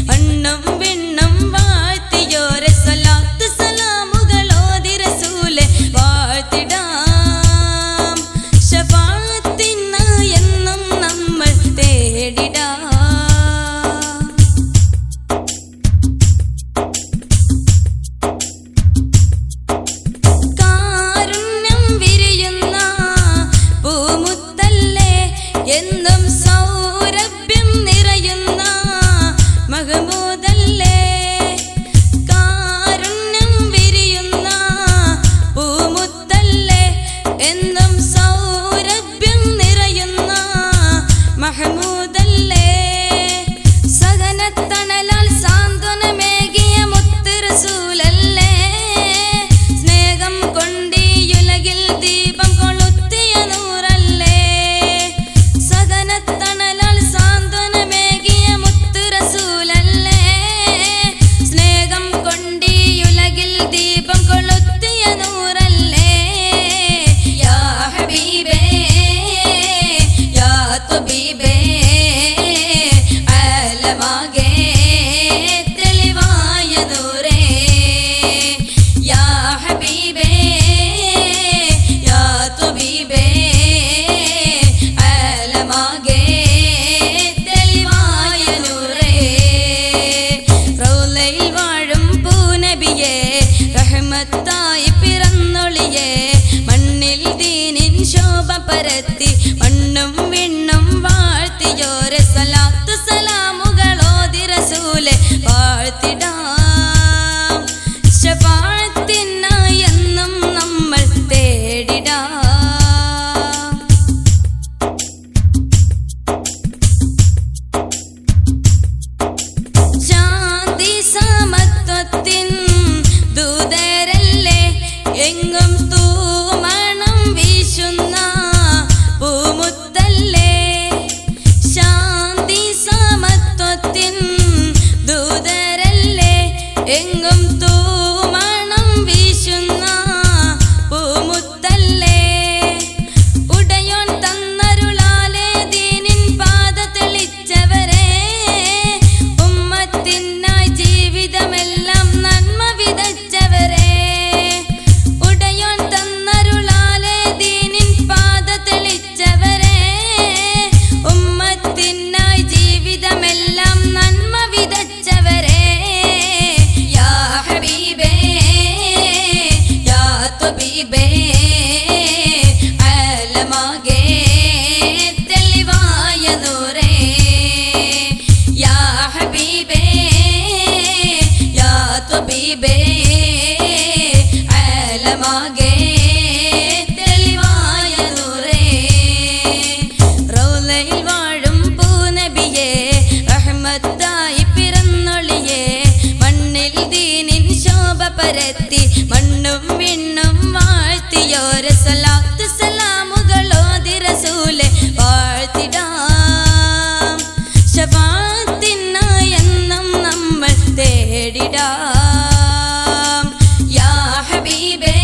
മണ്ണും വിണ്ണും വാഴ്ത്തിയോരെ സ്വലാത്ത് സലാമുകളോതി റസൂലെ വാഴ്ത്തിടാം ശഫാഅത്തിനായി എന്നും നമ്മൾ തേടിടാം കാരുണ്യം വിരിയുന്ന പൂമുത്തല്ലേ എന്നും സൗരഭ്യം നിറയുന്ന മഹമൂദല്ലേ കാരുണ്യം വിരിയുന്ന പൂമുത്തല്ലേ എന്നും സൗരഭ്യം നിറയുന്ന മഹമൂദല്ലേ സഹനത്തണലാൽ സാന്ത്വനമേകിയ മുത്ത് റസൂലല്ലേ സ്നേഹം കൊണ്ടീയുലകിൽ ദീപം കൊളുത്തിയ നൂറല്ലേ സഹനത്തണലാൽ സാന്ത്വനമേകിയ മുത്ത് റസൂലല്ലേ സ്നേഹം കൊണ്ടീയുലകിൽ ദീപം കൊളുത്തിയ നൂറല്ലേ യാ ഹബീബേ യാ തബീബേ ആലമാകെ തെളിവായ നൂറേ യാ ഹബീബേ യാ തബീബേ ആലമാകെ തെളിവായ നൂറേ റൗളയിൽ വാഴും പൂനബിയേ റഹ്മത്തായി പിറന്നൊളിയേ മണ്ണിൽ ദീനിൻ ശോഭ പരത്തി മണ്ണും വിണ്ണും വാഴ്ത്തിയോരെ സ്വലാത്ത് സലാമുകളോതി റസൂലെ വാഴ്ത്തിടാം ശഫാഅത്തിനായി എന്നും നമ്മൾ തേടിടാം ശാന്തി സമത്വത്തിൻ ദൂതരല്ലേ എങ്ങും തൂമണം വീശുന്ന പൂമുത്തല്ലേ ശാന്തി സമത്വത്തിൻ ദൂതരല്ലേ എങ്ങും തൂമണം വീശുന്ന പൂമുത്തല്ലേ ഉടയോൻ തന്നരുളാലെ ദീനിൻ പാത തെളിച്ചവരെ ഉമ്മത്തിനായി ജീവിതമെല്ലാം നന്മ വിതച്ചവരെ ഉടയോൻ തന്നരുളാലെ ദീനിൻ പാത തെളിച്ചവരെ ഉമ്മത്തിനായി ജീവിതമെല്ലാം നന്മ വിതച്ചവരെ യാ ഹബീബേ യാ തബീബേ ആലമാകെ തെളിവായ നൂറേ യാ ഹബീബേ യാ തബീബേ ആലമാകെ തെളിവായ നൂറേ റൗളയിൽ വാഴും പൂനബിയേ റഹ്മത്തായി പിറന്നൊളിയേ മണ്ണിൽ ദീനിൻ ശോഭ പരത്തി മണ്ണും വിണ്ണും വാഴ്ത്തിയോരെ സ്വലാത്ത് സലാമുകളോതി റസൂലെ വാഴ്ത്തിടാം ശഫാഅത്തിനായി എന്നും നമ്മൾ തേടിടാം യാ ഹബീബേ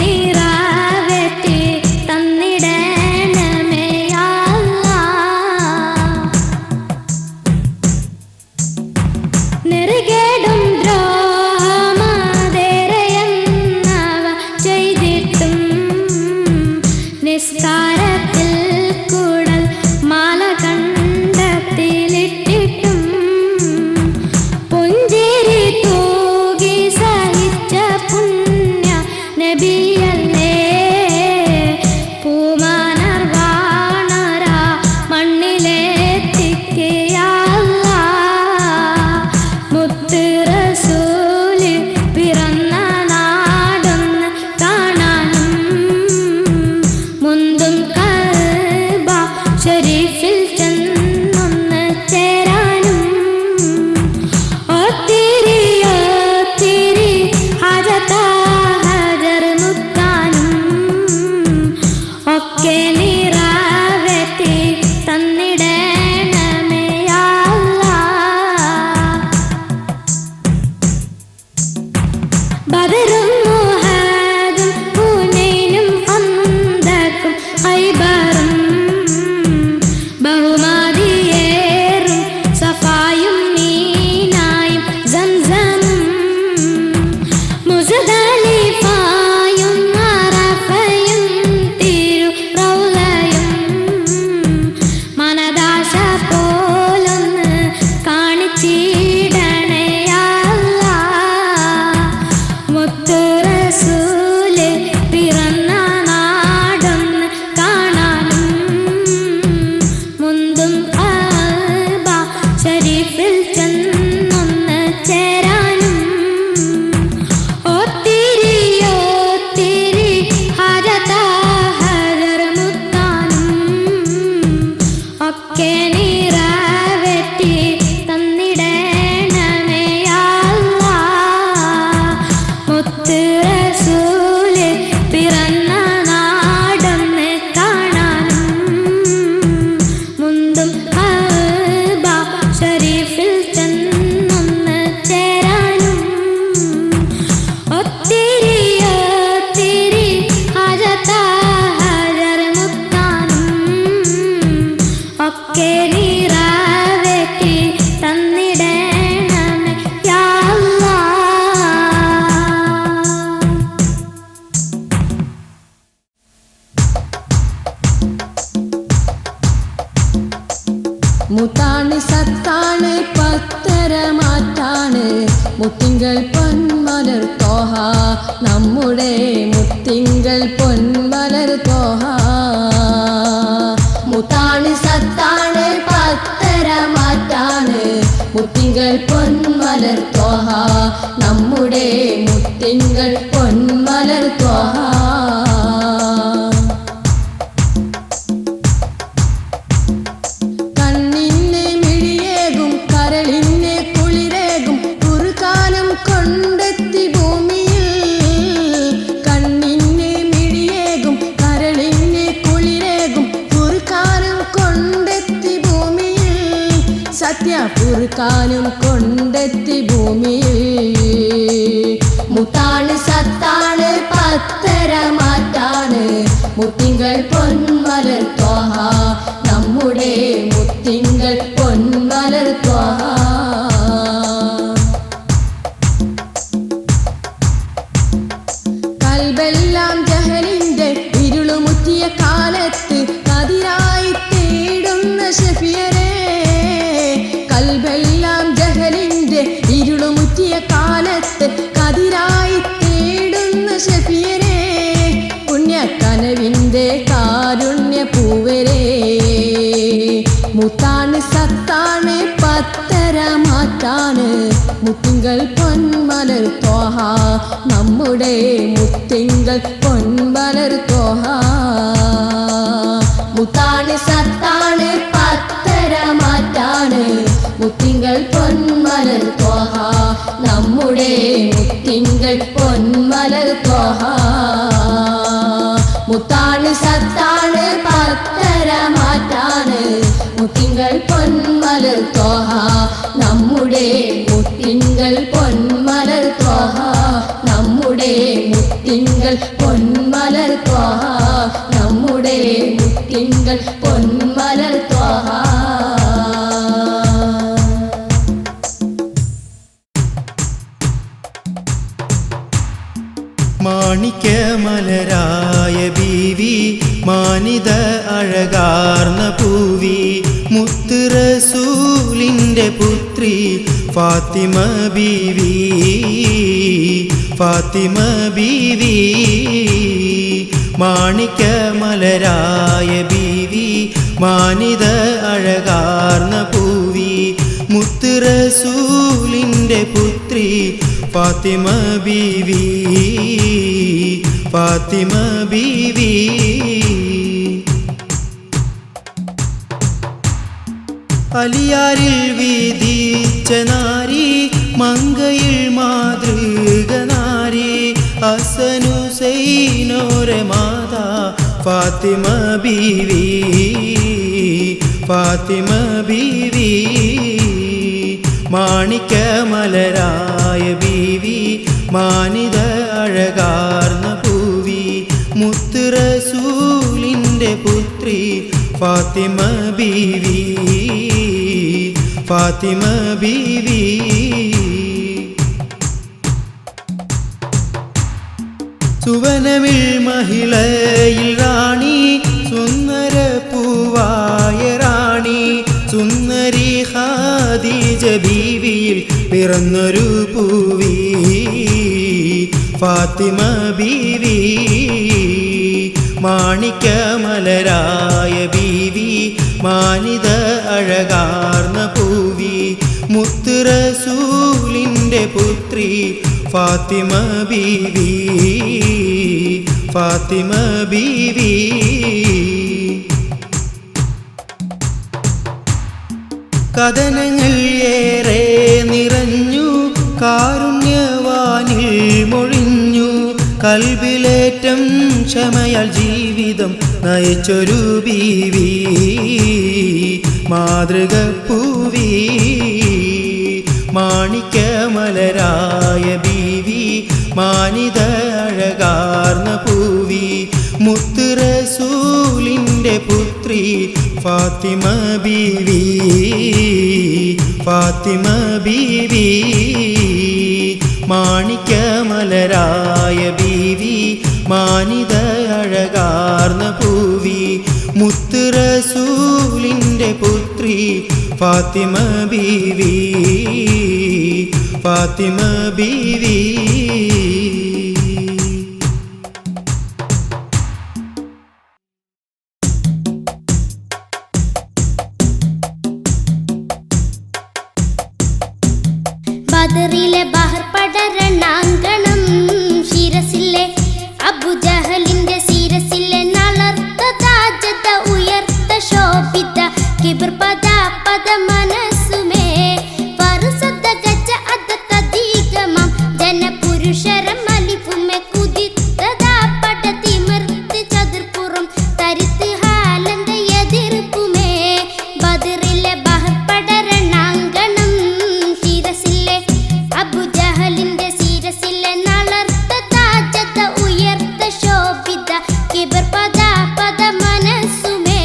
നിറവേറ്റി തന്നിടണമേ നെറുകേടും ദ്രോഹമാതേറെയെന്നവ ചെയ്തിട്ടും നിസ്കാരത്തിൽ കൂടൽ മാല കണ്ടത്തിലിട്ടിട്ടും പുഞ്ചിരി തൂകി സഹിച്ച പുണ്യ നബിയല്ലേ പൂമാനർ വാണര മണ്ണിലെത്തിക്കുക മുത്ത് റസൂല് പിറന്ന നാടൊന്ന് കാണാനും മുന്തും കഅബ ശരീഫിൽ ചെന്നൊന്ന് ചേരാനും ഒത്തിരി ഹജറ മുത്താനും ഒക്കെ നിറവേറ്റി തന്നിടണമേ ബദറും മുഹദും ഹുനൈനും ഹന്തക്കും ഖൈബറും ബഹുമതിയേറും സഫായും മീനായും സംസമും മുസ്ദലിഫയും അറഫയും തിരു റൗളയും മനദാശ പോലൊന്ന് കാണിച്ചിടണേ മുത്ത് റസൂല് പിറന്ന നാടൊന്ന് കാണാനും മുന്തും കഅബ ശരീഫിൽ ചെന്നൊന്ന് ചേരാനും ഒത്തിരി ഹജറ മുത്താനും ഒക്കെ നിറവേറ്റി തന്നിടണമേ മുത്ത് റസൂല് പിറന്ന നാടൊന്ന് കാണാനും മുന്തും കഅബ ശരീഫിൽ ചെന്നൊന്ന് ചേരാനും ഒത്തിരി ഹജറ മുത്താനും ഒക്കെ നിറവേറ്റി തന്നിടണമേ യാ മുത്താണ് സത്താണ് പത്തര മാറ്റാണ് മുത്തിങ്കൾ പൊന്മലർ തോഹ നമ്മുടെ മുത്തിങ്കൾ പൊന്മലർ തോഹ മുത്താണ് സത്താണ് പത്തര മാറ്റാണ് മുത്തിങ്കൾ പൊന്മലർ തോഹ നമ്മുടെ മുത്തിങ്കൾ പൊന്മലർ തോഹ സത്യപുറുക്കാനും കൊണ്ടെത്തി ഭൂമിയിൽ മുത്താണ് സത്താണ് പത്തര മാറ്റാണ് മുത്തിങ്കൾ പൊന്മലർ തോഹ നമ്മുടെ മുത്തിങ്കൾ പൊന്മലർ തോഹ കൽബെല്ലാം ജഹലിന്റെ ഇരുളുമുറ്റിയ കാലത്ത് കതിരായി തേടുന്ന ഷഫിയരെ കൽബെല്ലാം ജഹലിന്റെ ഇരുളുമുറ്റിയ കാലത്ത് കതിരായി തേടുന്ന ഷഫിയരെ പുണ്യക്കനവിന്റെ കാരുണ്യ പൂവരെ മുത്താണ് സത്താണ് പത്തര മാറ്റാണ് മുത്തിങ്കൾ പൊന്മലർ തോഹ നമ്മുടെ മുത്തിങ്കൾ പൊന്മലർ തോഹ മുത്താണ് സത്താണ് പത്തര മാറ്റാണ് മുത്തിങ്കൾ പൊന്മലർ തോഹ നമ്മുടെ മുത്തിങ്കൾ പൊന്മലർ തോഹ മുത്താണ് സത്താണ് പത്തര മാറ്റാണ് മുത്തിങ്കൾ പൊന്മലർ തോഹ നമ്മുടെ മുത്തിങ്കൾ പൊന്മലർ തോഹ നമ്മുടെ മുത്തിങ്കൾ പൊന്മലർ പൊന്മലർ ത്വാഹ നമ്മുടെ മുത്തിങ്കൾ പൊന്മലർ ത്വാഹ. മാണിക്യമലരായ ബീവി മാനിത അഴകാർന്ന പൂവി മുത്ത് റസൂലിൻ്റെ പുത്രി ഫാത്തിമ ബീവി ഫാത്തിമ ബീവി. മാണിക്യമലരായ ബീവി മാനിത അഴകാർന്ന പൂവി മുത്ത് റസൂലിൻ്റെ പുത്രി ഫാത്തിമ ബീവി ഫാത്തിമ ബീവി. അലിയാരിൽ വീതിച്ച നാരി മങ്കയിൽ മാതൃക നാരി ഹസനുസൈനോരെ മാതാ ഫാത്തിമ ബീവി ഫാത്തിമ ബീവി. മാണിക്യമലരായ ബീവി മാനിത അഴകാർന്ന പൂവി മുത്ത് റസൂലിൻ്റെ പുത്രി ഫാത്തിമ ബീവി ഫാത്തിമ ബീവി. സുവനമിൽ മഹിളയിൽ റാണി സുന്ദര പൂവായ റാണി സുന്ദരി ഖദീജ ബീവിയിൽ പിറന്നൊരു പൂവി ഫാത്തിമ ബീവി. മാണിക്യമലരായ ബീവി മാനിത അഴകാർന്ന പൂവി മുത്ത് റസൂലിൻ്റെ പുത്രി ഫാത്തിമ ബീവി ഫാത്തിമ ബീവി. കഥനങ്ങൾ ഏറെ നിറഞ്ഞു കാരുണ്യവാനിൽ മൊഴിഞ്ഞു കൽബിലേറ്റം ക്ഷമയാൽ ജീവിതം നയിച്ചൊരു ബീവി മാതൃക പൂവി. മാണിക്യമലരായ ബീവി മാനിത അഴകാർന്ന പൂവി മുത്ത് റസൂലിൻ്റെ പുത്രി ഫാത്തിമ ബീവി ഫാത്തിമ ബീവി. മാണിക്യമലരായ ബീവി മാനിത അഴകാർന്ന പൂവി മുത്ത് റസൂലിൻ്റെ പുത്രി ഫാത്തിമ ബീവി ഫാത്തിമ ബീവി. ബദറിലെ ബഹർ പടരണാങ്കണം ശിരസിലെ അബുജഹലിന്റെ ശിരസിലെ നളർത്ത താജത ഉയർത്ത ശോഭിത കിബർ പദ പദ മനസ്സുമേ പറുസദ്ദ ഗജ അദ തദീഗമം ജനപുരുഷരം അലിഫുമേ കുതിത്തത പട തിമിർത്ത് ചതുർപ്പുറം തരിത്ത് ഹാലന്ത എതിർപ്പുമേ ബദറിലെ ബഹർ പടരണാങ്കണം ശിരസിലെ അബുജഹലിന്റെ ശിരസിലെ നളർത്ത താജത ഉയർത്ത ശോഭിത കിബർ പദ പദ മനസ്സുമേ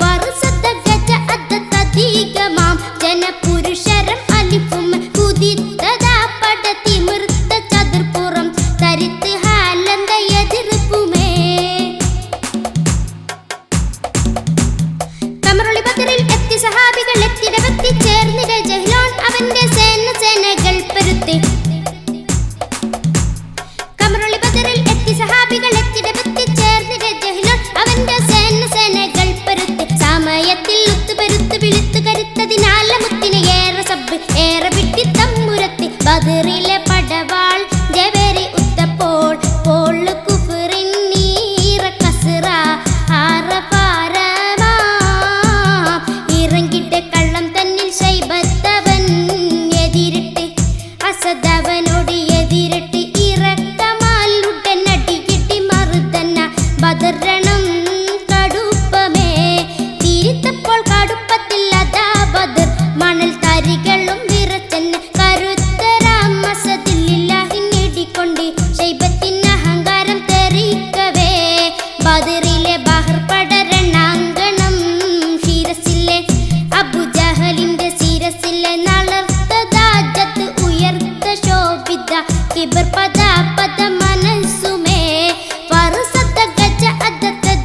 പറുസദ്ദ ഗജ അദ തദീഗമം ജനപുരുഷരം അലിഫും കുതിത്തത പട തിമിർത്ത ചതുർപ്പുറം തരിത്ത് ഹാലന്ത എതിർപ്പുമേ. കമറുളി ബദറിൽ എത്തി സഹാബികൾ എത്തിടവെത്തി ചേർന്നിട ജഹ്ലോൻ അവന്റെ സേനകൾ പരുത്തി. കമറുളി ബദറിൽ എത്തി സഹാബികൾ എത്തിടവെത്തി ചേർന്നിട ജഹ്ലോൻ അവന്റെ സേനകൾ പരുത്തി. സമയത്തിൽ ഒത്തുപരുത്ത് വിളിത്തു കരുത്തതിനാല മുത്തിന് ഏറെ സബ് ഏറെ വിട്ടി തമ്മുരത്തി. ബദറിലെ പടവാൾ ജവേറി ഉത്തപ്പോൾ പോള് കുഫറിൻ നീറ കസറ ആറപാരമാ ഇറങ്ങിട്ട് കള്ളം തന്നിൽ ശൈബത്തവൻ എതിരിട്ട് അസദവനോട് എതിരിട്ട് ഇറക്കമാലുടൻ അടികിട്ടി മറുതന്ന ബദരണം കടുപ്പമേ തിരിത്തപ്പോൾ കടുപ്പത്തിൽ അതാ ബദർ മണൽ തരികളും വിറച്ചെന്ന് കരുത്തരാം മസദില്ലാഹി നേടിക്കൊണ്ട് ശൈബത്തിന് അഹങ്കാരം തെറിക്കവേ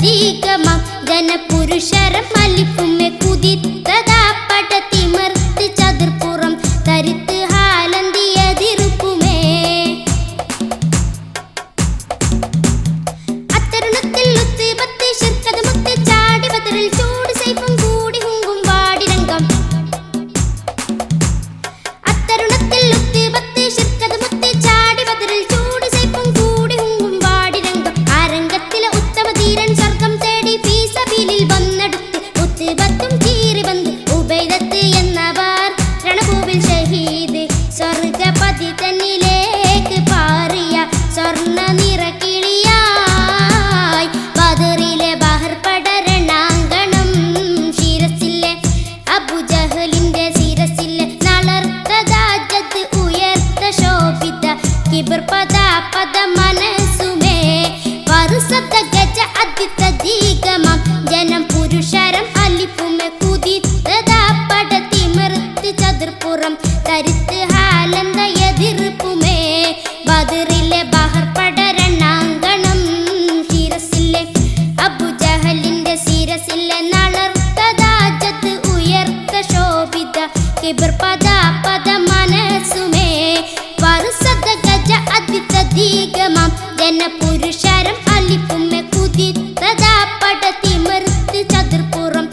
തദീകമാം ജനപുരുഷരം അലിപ്പുമെ കുതിത്തതാ പടതിമർത്ത് ചതുർപ്പുറം തരിത്ത് ഹാലന്തിയതിരുപ്പുമേ അത്തരുണത്തിൽ ഉത്ത് പത്ത് ശിർക്കത് മുത്ത് ചാടി ബദറിൽ ചൂട് സൈഫും കൂടി ഹുങ്കും വാടിരംഗം അത്തരുണത്തിൽ ഉത്ത് പത്ത് ശിർക്കത് മുത്ത് ചാടി ബദറിൽ ചൂട് സൈഫും കൂടി ഹുങ്കും വാടിരംഗം ആ രംഗത്തിലെ ഉത്തമ ധീരൻ സ്വർഗം തേടി ഫീ സബീലിൽ വന്നെടുത്ത് ഉത്ത് പത്തും കീറി വന്ന് ഉബൈദത്ത് എന്നവർ രണഭൂവിൽ ഷഹീദ് സ്വർഗപതി തന്നിലേക്ക് പാറിയ സ്വർണ്ണ നിറക്കിളിയായി ബദറിലെ ബഹർ പടരണാങ്കണം ശിരസിലെ അബുജഹലിന്റെ ശിരസിലെ നളർത്തതാജത് ഉയർത്ത ശോഭിത കിബർ പദ പദ മനസ്സുമേ വറുസത്ത ഗജ അതിതീകമാം ജനം പുരുഷരം അലിപ്പുമെ കുതിത്തതാ പടതിമർത്ത് ചതുർപ്പുറം തരിത്ത് ഹാലന്തയതിർപ്പുമേ ബദറിലെ ബഹർ പടരണാങ്കണം ശിരസിലെ അബുജഹലിന്റെ ശിരസിലെ നളർത്തതാജത് ഉയർത്ത ശോഭിത കിബർ പദ പദ മനസ്സുമേ വറുസത ഗജ അതിതീകമാം ജനപുരുഷരം അലിപ്പുമെ കുതിത്തതാ പടതിമർത്ത് ചതുർപ്പുറം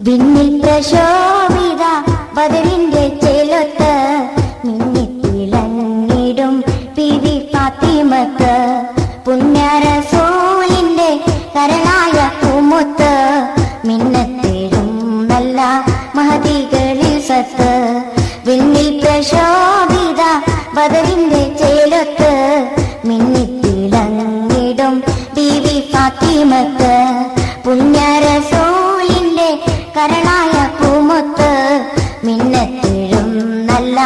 വിണ്ണിൽ പ്രശോഭിത ബദറിന്റെ ചേലൊത്ത് മിന്നിത്തിളങ്ങിടും ബീവി ഫാത്തിമക്ക് പുണ്യറസൂലിന്റെ കരളായ പൂമുത്ത് മിന്നത്തേഴും നല്ല മഹതികളിൽ സത്ത് വിണ്ണിൽ പ്രശോഭിത ബദറിന്റെ ചേലൊത്ത് മിന്നിത്തിളങ്ങിടും ബീവി ഫാത്തിമക്ക് പുണ്യറസൂലിന്റെ കരളായ പൂമുത്ത് മിന്നത്തേഴും നല്ല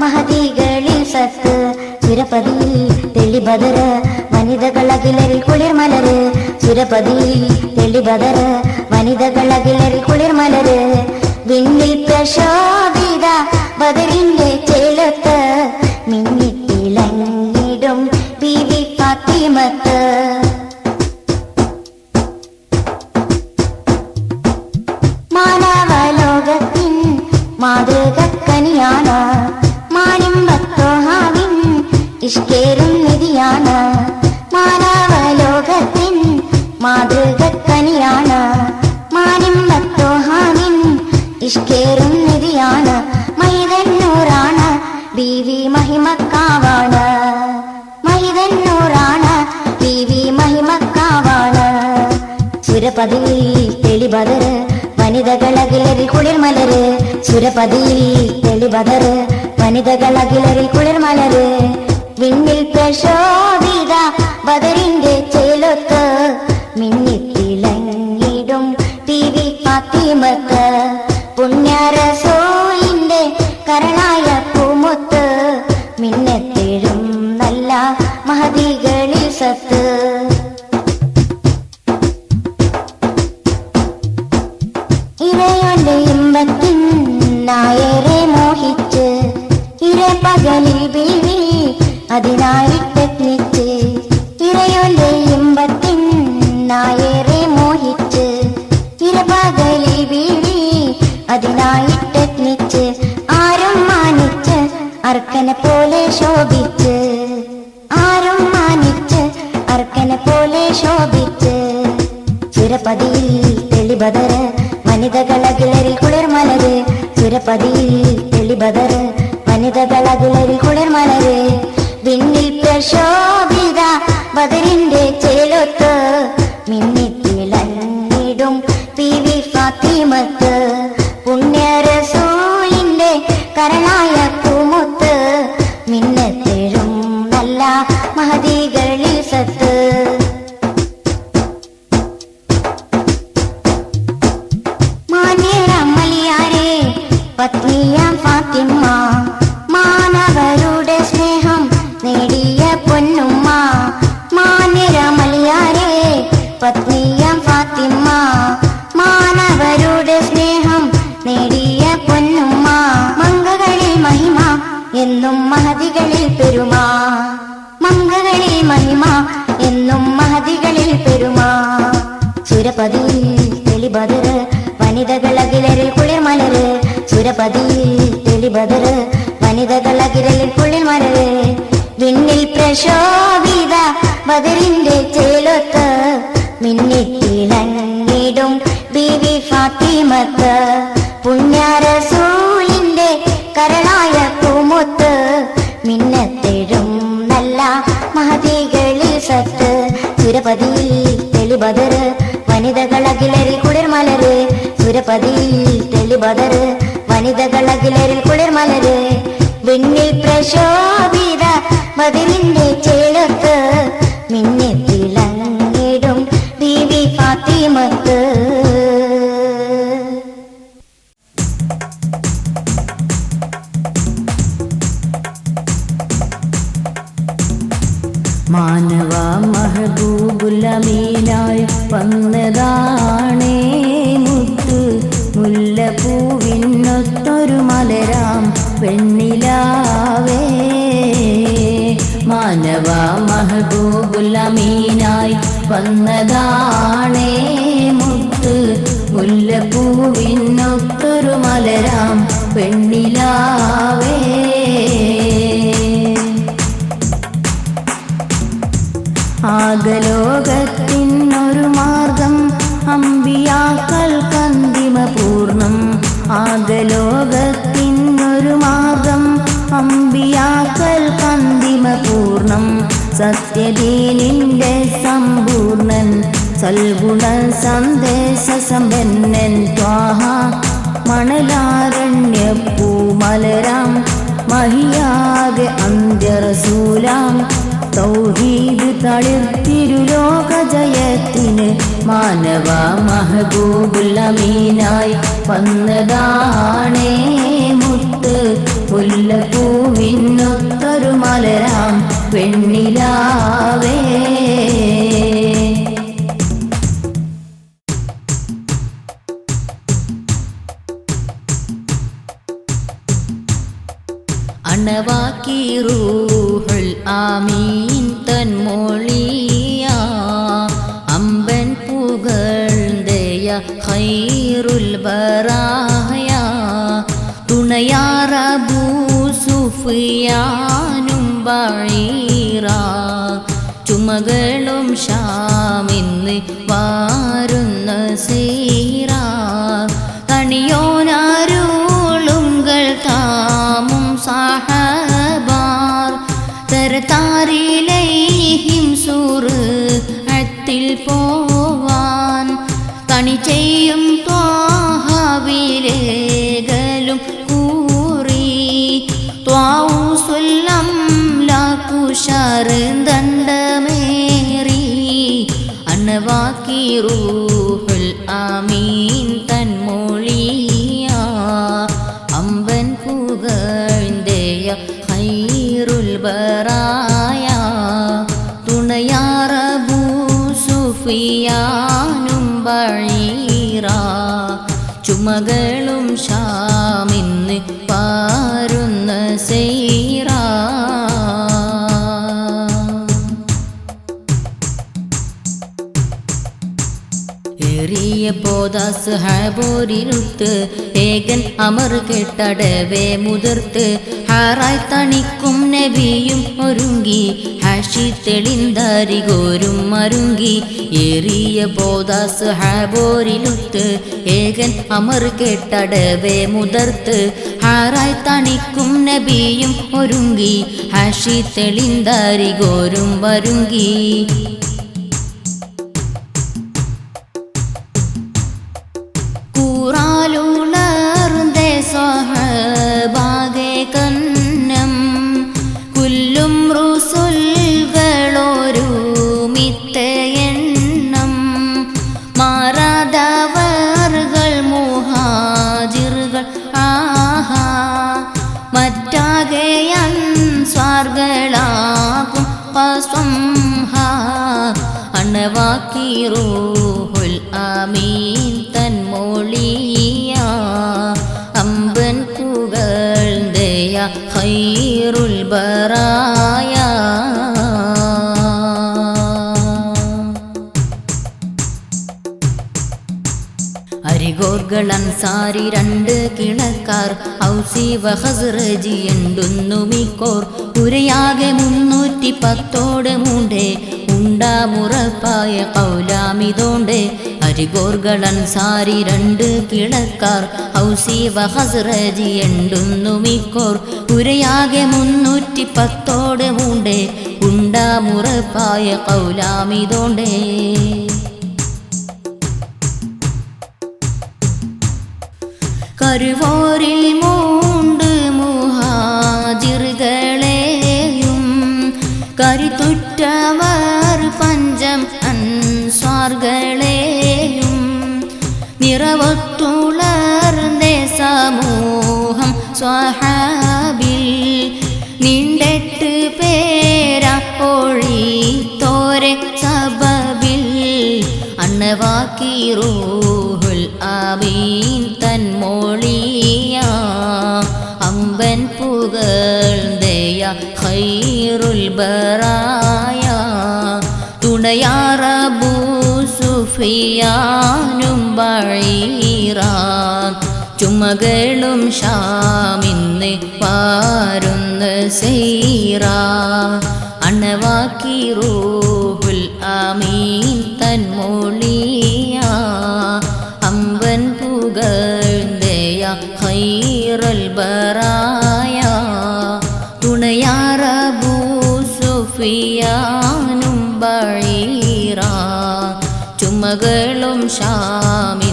മഹതികളിൽ സത്ത് സുരപതിയിൽ തെളിബദർ വനിതകളകിലരിൽ കുളിർമലര് സുരപതിയിൽ തെളിബദർ വനിതകളകിലരിൽ കുളിർമലര് വിണ്ണിൽ പ്രശോഭിത ബദറിന്റെ ചേലൊത്ത് മിന്നിത്തിളങ്ങിടും ബീവി ഫാത്തിമത്ത് മാനവലോകത്തിൻ മാതൃകക്കനിയാണ് മാനിമ്പത്തോഹാവിൻ ഇഷ്കേറും നിധിയാണ് മാനവലോകത്തിൻ മാതൃകക്കനിയാണ് മാനിമ്പത്തോഹാവിൻ ഇഷ്കേറും നിധിയാണ് മൈതന്നൂറാണ് ബീവി മഹിമക്കാവാണ് മൈതന്നൂറാണ് ബീവി മഹിമക്കാവാണ് സുരപതിയിൽ തെളിബദർ വനിതകളകിലരിൽ കുളിർമലര് സുരപതിയിൽ തെളിബദർ വനിതകളകിലരിൽ കുളിർമലര് വിണ്ണിൽ പ്രശോഭിത ബദറിന്റെ ചേലൊത്ത് മിന്നിത്തിളങ്ങിടും ബീവി ഫാത്തിമക്ക് പുണ്യറസൂലിന്റെ കരളായ പൂമുത്ത് മിന്നത്തേഴും നല്ല മഹതികളിൽ സത്ത് ഇരയുടെ ഇമ്പത്തിൻ നായരെ മോഹിച്ച് ഇര പകലിൽ ബീവി അതിനായിട്ടെത്തിച്ച് ഇരയുടെ ഇമ്പത്തിൻ നായരെ മോഹിച്ച് ഇര പകലിൽ ബീവി അതിനായിട്ടെത്തിച്ച് ആരും മാനിച്ച് അർക്കനെ പോലെ ശോഭിച്ച് ആരും മാനിച്ച് അർക്കനെ പോലെ ശോഭിച്ച് സുരപതിയിൽ തെളിബദർ വനിതകളകിലരിൽ കുളിർമലര് സുരപതിയിൽ തെളിബദർ വനിതകളകിലരിൽ കുളിർമലര് വിണ്ണിൽ പ്രശോഭിത ബദറിന്റെ ചേലൊത്ത് മിന്നിത്തിളങ്ങിടും ബീവി ഫാത്തിമത്ത് പുണ്യറസൂലിന്റെ കരളായ പൂമുത്ത് മിന്നത്തേഴും നല്ല മഹതികളിൽ സത്ത് പത്നിയാം ഫാത്തിമ മാനവരുടെ സ്നേഹം നേടിയ പൊന്നുമ്മ മാന്യരമലിയാരെ പത്നിയാം ഫാത്തിമ മാനവരുടെ സ്നേഹം നേടിയ പൊന്നുമ്മ മംഗകളിൽ മഹിമ എന്നും മഹതികളിൽ പെരുമാ മംഗകളിൽ മഹിമ എന്നും മഹതികളിൽ പെരുമാ സുരപതിയിൽ തെളിബദർ വനിതകളകിലരിൽ കുളിർമലര് സുരപതിയിൽ തെളിബദർ വനിതകളകിലരിൽ കുളിർമലര് വിണ്ണിൽ പ്രശോഭിത ബദറിന്റെ ചേലൊത്ത് മിന്നിത്തിളങ്ങിടും ബീവി ഫാത്തിമത്ത് പുണ്യറസൂലിന്റെ കരളായ പൂമുത്ത് മിന്നത്തേഴും നല്ല മഹതികളിൽ സത്ത് സുരപതിയിൽ തെളിബദർ വനിതകളകിലരിൽ കുളിർമലര് സുരപതിയിൽ തെളിബദർ വനിതകളകിലരിൽ കുളിർമലര് വിണ്ണിൽ പ്രശോഭിത ബദറിന്റെ ചേലൊത്ത് മിന്നിത്തിളങ്ങിടും ബീവി ഫാത്തിമത്ത് മാനവ മഹബൂബുലമീനായി വന്നതാണേ മുത്ത് മുല്ലപ്പൂവിനൊത്തൊരു മലരാം പെണ്ണിലാവേ മാനവ മഹബൂബുലമീനായി വന്നതാണേ മുത്ത് മുല്ലപ്പൂവിനൊത്തൊരു മലരാം പെണ്ണിലാവേ ആകലോകത്തിനൊരു മാർഗം അമ്പിയാക്കൾക്കന്തിമ പൂർണ്ണ പൂർണം സത്യദീനിന്റെ സമ്പൂർണൻ സൽഗുണ സന്ദേശ സമ്പന്നൻ ത്വാഹ മണലാരണ്യപ്പൂമലരാം മഹിയാകെ അന്ത്യറസൂലാം തൗഹീദ് തളിർത്തിരുലോക ജയത്തിന് മാനവ മഹബൂബുൽ അമീനായി വന്നതാണേ മുത്ത് മുല്ലപ്പൂവിനൊത്തൊരു മലരാം പെണ്ണിലാവേ. അണവാക്കി റൂഹുൽ ആമീൻ തൻമൊഴിയ അമ്പൻ പുകഴ്ന്തയ ഖൈറുൽ ബറായ തുണയാർ അബൂ സുഫിയാനും ബഈറ ചുമകളും ഷാമിന്ന് വാരുന്ന സീറ തണിയോനാരുളുങ്കൾ താമും സഹബാർ തരതാരിലൈഹിം സുർഅത്തിൽ പോവാൻ തണി ചെയ്യും ത്വാഹവിലേകലും കൂറി ത്വാഉസുല്ലം ലാകുശർ ദണ്ഡമേറി അണവാക്കി റൂഹുൽ ആമീൻ തൻമൊഴിയ അമ്പൻ പുകഴ്ന്തയ ഖൈറുൽ ബറായ തുണയാർ അബൂ സുഫിയാനും ബഈറ ചുമകളും ഷാമിന്ന് പാരുന്ന സീറ. ഏറിയ പോദാസ് ഹാബോരിനുത്ത് ഏകൻ അമർ കെട്ടടവേ മുതിർത്ത് ഹാറായി തണിക്കും നബിയും ഒരുങ്ങി ഹാഷി തെളിന്തരികോരും മരുങ്ങി. ഏറിയ പോദാസ് ഹാബോരിലുത്ത് ഏകൻ അമർ കെട്ടടവേ മുതിർത്ത് ഹാറായി തണിക്കും നബിയും ഒരുങ്ങി ഹാഷി തെളിന്തരികോരും വരുങ്ങി. കൂറാലുണർന്നേ സ്വഹബാകെ കന്നം കുല്ലും റുസുൽകളോരുമിത്ത എണ്ണം മാറാതവർകൾ മുഹാജിറുകൾ ആഹാ മറ്റാകെ അൻസ്വാർകളാകും ഖസ്വംഹാ അണവാക്കി റൂഹുൽ ആമീൻ തൻമൊഴിയ അമ്പൻ പുകഴ്ന്തയ ഖൈറുൽ ബറായ. അരികോർകൾ അൻസാരി രണ്ട് കിണക്കാർ ഔസി വഖസ്റജി എന്തുന്നുമിക്കോർ ഉരയാകെ 310 മൂണ്ടേ ഉണ്ടാമുറപ്പായ കൗലാമിതോണ്ടേ. അരികോർകൾ അൻസാരി രണ്ട് കിളക്കാർ ഔസി വഖസ്റജി എന്തുന്നുമിക്കോർ ഉരയാകെ 310 മൂണ്ടേ ഉണ്ടാമുറപ്പായ കൗലാമിതോണ്ടേ. കരുവോരിൽ മൂണ്ട് മുഹാജിറുകളെയും കരുത്തുറ്റവർ പഞ്ചം അൻസ്വാർകളെയും നിറവത്തുളർന്നേ സമൂഹം സ്വഹാബിൽ നീണ്ടെട്ട് പേരാ ഒഴിത്തോരെ സബബിൽ അണവാക്കി റൂഹുൽ ആമീൻ തൻമൊഴിയ അമ്പൻ പുകഴ്ന്തയ ഖൈറുൽ ബറായ തുണയാർ അബൂ സുഫിയാനും ബഈറ ചുമകളും ഷാമിന്ന് പാരുന്ന സീറ അണവാക്കി റൂഹുൽ ആമീൻ തൻമൊഴിയ അമ്പൻ പുകഴ്ന്തയ ഖൈറുൽ ബറായ തുണയാർ അബൂ സുഫിയാനും ബഈറ ചുമകളും ഷാമിൽ